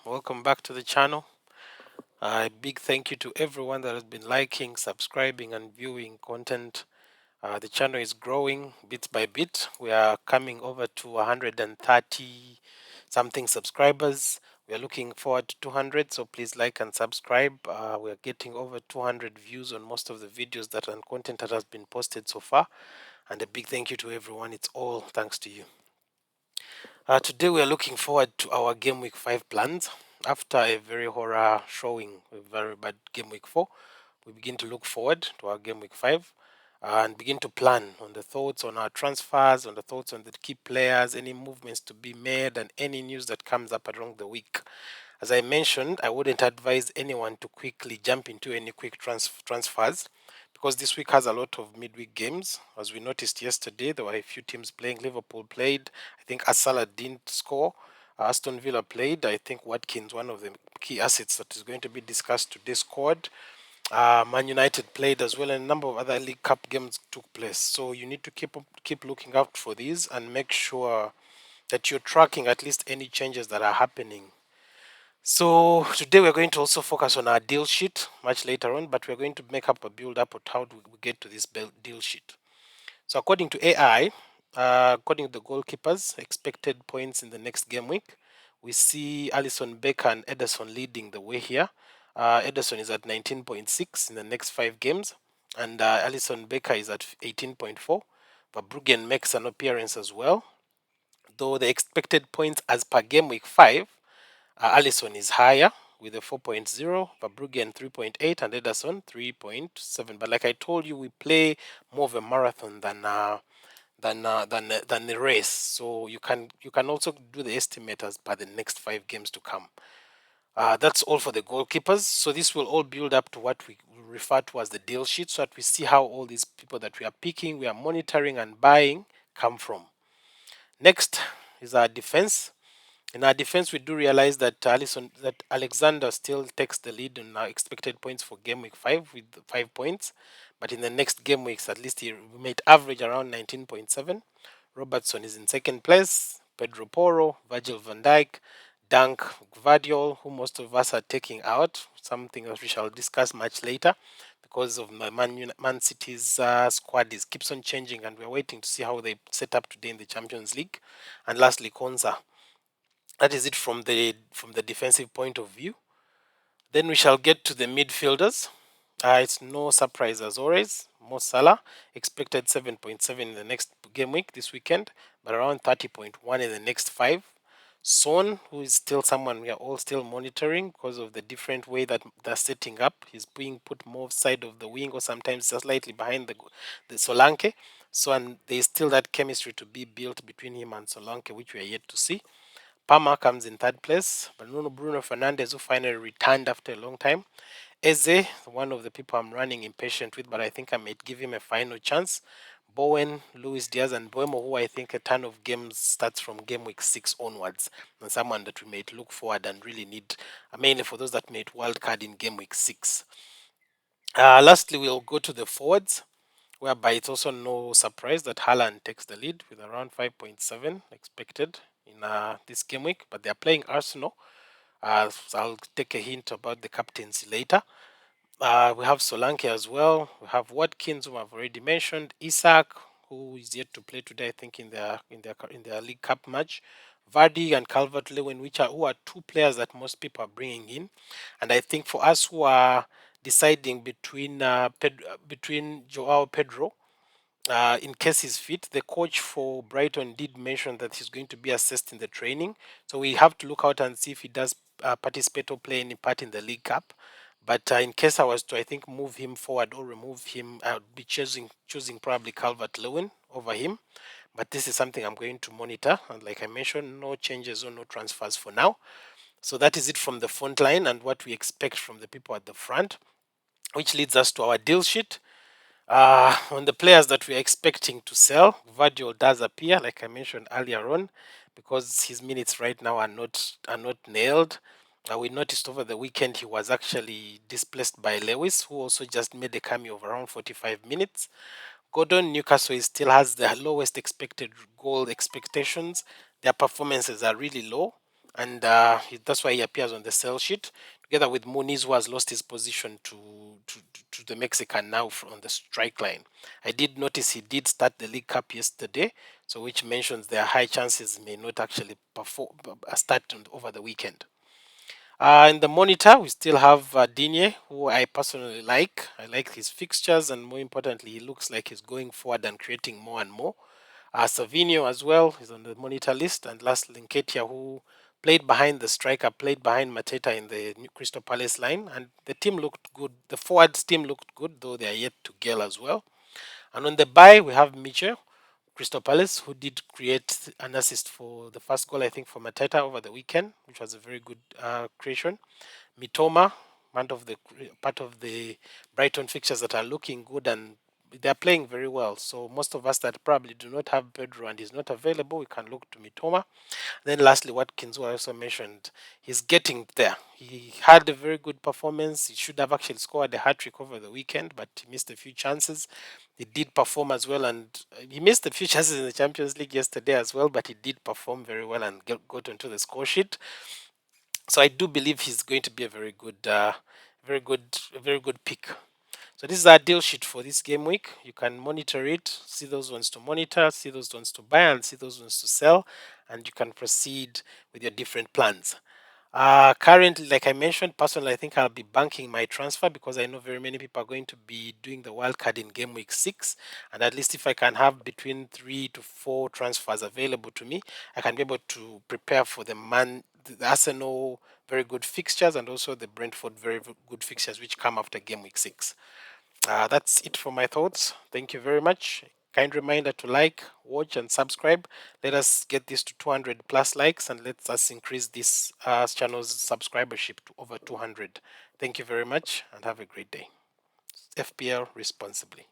welcome back to the channel. A big thank you to everyone that has been liking, subscribing, and viewing content. The channel is growing bit by bit. We are coming over to 130 something subscribers. We are looking forward to 200, so please like and subscribe. We are getting over 200 views on most of the videos and content that has been posted so far. And a big thank you to everyone. It's all thanks to you. Today we are looking forward to our Game Week 5 plans. After a very horror showing, a very bad Game Week 4, we begin to look forward to our Game Week 5 and begin to plan on the thoughts on our transfers, on the thoughts on the key players, any movements to be made, and any news that comes up along the week. As I mentioned, I wouldn't advise anyone to quickly jump into any quick transfers because this week has a lot of midweek games. As we noticed yesterday, there were a few teams playing. Liverpool played. I think Asala didn't score. Aston Villa played. I think Watkins, one of the key assets that is going to be discussed today, scored. Man United played as well, and a number of other League Cup games took place. So you need to keep looking out for these and make sure that you're tracking at least any changes that are happening. So today we're going to also focus on our deal sheet much later on, but we're going to make up a build up of how do we get to this deal sheet. So according to AI, according to the goalkeepers, expected points in the next game week, we see Alison Becker and Ederson leading the way here. Ederson is at 19.6 in the next 5 games, and Alison Becker is at 18.4. Verbruggen makes an appearance as well, though the expected points as per game week 5, Allison is higher with a 4.0, Verbruggen 3.8, and Ederson 3.7. But like I told you, we play more of a marathon than the race. So you can also do the estimators by the next 5 games to come. That's all for the goalkeepers. So this will all build up to what we refer to as the deal sheet, so that we see how all these people that we are picking, we are monitoring and buying come from. Next is our defense. In our defense, we do realize that Alexander still takes the lead in our expected points for game week 5 with 5 points. But in the next game weeks, at least he might average around 19.7. Robertson is in second place. Pedro Porro, Virgil van Dijk, Dunk, Gvardiol, who most of us are taking out, something that we shall discuss much later because of my Man City's squad keeps on changing, and we're waiting to see how they set up today in the Champions League. And lastly, Konza. That is it from the defensive point of view. Then we shall get to the midfielders. It's no surprise as always. Mo Salah expected 7.7 in the next game week this weekend, but around 30.1 in the next 5. Son, who is still someone we are all still monitoring because of the different way that they're setting up. He's being put more side of the wing or sometimes just slightly behind the Solanke. So, and there's still that chemistry to be built between him and Solanke, which we are yet to see. Palmer comes in third place. Bruno Fernandes, who finally returned after a long time. Eze, one of the people I'm running impatient with, but I think I might give him a final chance. Bowen, Luis Diaz, and Boemo, who I think a ton of games starts from game week 6 onwards, and someone that we might look forward and really need, mainly for those that made wildcard in game week 6. Lastly, we'll go to the forwards, whereby it's also no surprise that Haaland takes the lead with around 5.7 expected in this game week, but they're playing Arsenal. So I'll take a hint about the captaincy later. We have Solanke as well. We have Watkins, who I've already mentioned. Isak, who is yet to play today, I think in their League Cup match. Vardy and Calvert-Lewin, who are two players that most people are bringing in, and I think for us who are deciding between Joao Pedro, in case he's fit, the coach for Brighton did mention that he's going to be assessed in the training. So we have to look out and see if he does participate or play any part in the League Cup. But in case I was to, I think, move him forward or remove him, I would be choosing probably Calvert Lewin over him. But this is something I'm going to monitor. And like I mentioned, no changes or no transfers for now. So that is it from the front line and what we expect from the people at the front, which leads us to our deal sheet. On the players that we are expecting to sell, Virgil does appear, like I mentioned earlier on, because his minutes right now are not nailed. We noticed over the weekend he was actually displaced by Lewis, who also just made a cameo of around 45 minutes. Gordon, Newcastle still has the lowest expected goal expectations. Their performances are really low. and that's why he appears on the sell sheet together with Muniz, who has lost his position to the Mexican now on the strike line. I did notice he did start the League Cup yesterday, so which mentions there are high chances may not actually start over the weekend. In the monitor, we still have Digne, who I personally like. I like his fixtures, and more importantly, he looks like he's going forward and creating more and more. Savinho as well is on the monitor list, and last Linketia, who played behind the striker, played behind Mateta in the Crystal Palace line, and the team looked good. The forwards team looked good, though they are yet to gel as well. And on the buy, we have Mitchell, Crystal Palace, who did create an assist for the first goal, I think, for Mateta over the weekend, which was a very good creation. Mitoma, part of the Brighton fixtures that are looking good, and they're playing very well. So most of us that probably do not have Pedro and is not available, we can look to Mitoma. Then lastly, Watkins, who I also mentioned, he's getting there. He had a very good performance. He should have actually scored a hat trick over the weekend, but he missed a few chances. He did perform as well, and he missed a few chances in the Champions League yesterday as well, but he did perform very well and got onto the score sheet. So I do believe he's going to be a very good pick. So this is our deal sheet for this game week. You can monitor it, see those ones to monitor, see those ones to buy, and see those ones to sell, and you can proceed with your different plans. Currently, like I mentioned, personally, I think I'll be banking my transfer because I know very many people are going to be doing the wild card in game week 6. And at least if I can have between 3 to 4 transfers available to me, I can be able to prepare for the Arsenal very good fixtures and also the Brentford very good fixtures which come after game week 6. That's it for my thoughts. Thank you very much. Kind reminder to like, watch, and subscribe. Let us get this to 200 plus likes and let us increase this channel's subscribership to over 200. Thank you very much and have a great day. FPL responsibly.